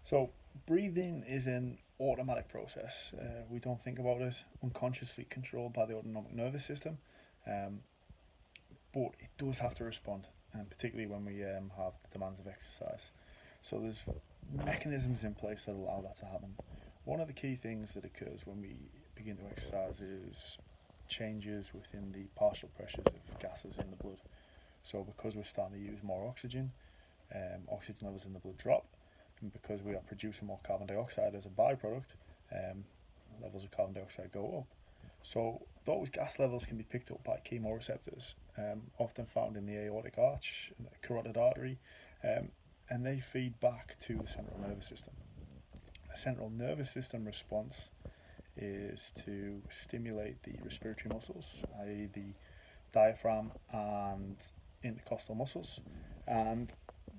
So breathing is an automatic process. We don't think about it, unconsciously controlled by the autonomic nervous system, um, but it does have to respond, and particularly when we have the demands of exercise. So there's mechanisms in place that allow that to happen. One of the key things that occurs when we begin to exercise is changes within the partial pressures of gases in the blood. So because we're starting to use more oxygen, oxygen levels in the blood drop, and because we are producing more carbon dioxide as a byproduct, levels of carbon dioxide go up. So those gas levels can be picked up by chemoreceptors, often found in the aortic arch and the carotid artery, and they feed back to the central nervous system. The central nervous system response is to stimulate the respiratory muscles, i.e. the diaphragm and intercostal muscles, and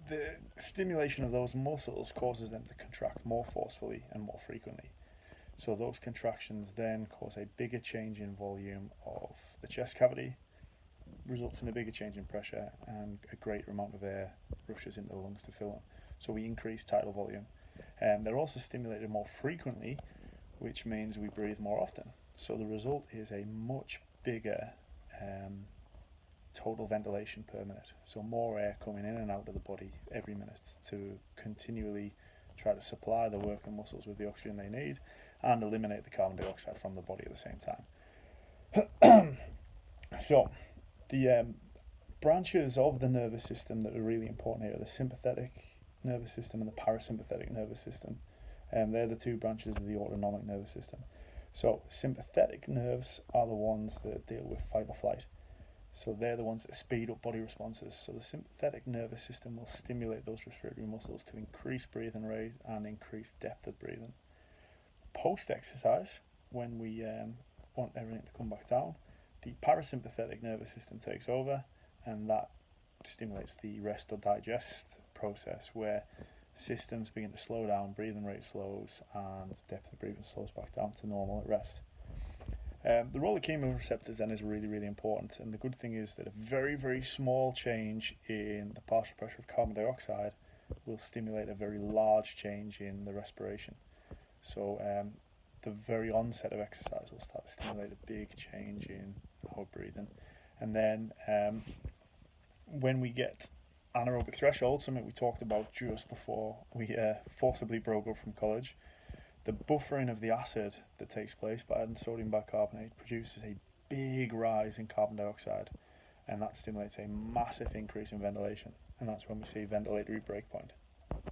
the stimulation of those muscles causes them to contract more forcefully and more frequently. So those contractions then cause a bigger change in volume of the chest cavity, results in a bigger change in pressure, and a greater amount of air rushes into the lungs to fill them. So we increase tidal volume. They're also stimulated more frequently, which means we breathe more often. So the result is a much bigger total ventilation per minute. So more air coming in and out of the body every minute to continually try to supply the working muscles with the oxygen they need and eliminate the carbon dioxide from the body at the same time. So the branches of the nervous system that are really important here are the sympathetic nervous system and the parasympathetic nervous system. They're the two branches of the autonomic nervous system. So sympathetic nerves are the ones that deal with fight or flight. So they're the ones that speed up body responses. So the sympathetic nervous system will stimulate those respiratory muscles to increase breathing rate and increase depth of breathing. Post-exercise, when we want everything to come back down, the parasympathetic nervous system takes over, and that stimulates the rest or digest process where systems begin to slow down, breathing rate slows, and depth of breathing slows back down to normal at rest. The role of chemoreceptors then is really, really important, and the good thing is that a very, very small change in the partial pressure of carbon dioxide will stimulate a very large change in the respiration. So the very onset of exercise will start to stimulate a big change in our breathing, and then when we get anaerobic threshold, something we talked about just before we forcibly broke up from college, the buffering of the acid that takes place by adding sodium bicarbonate produces a big rise in carbon dioxide, and that stimulates a massive increase in ventilation, and that's when we see ventilatory breakpoint.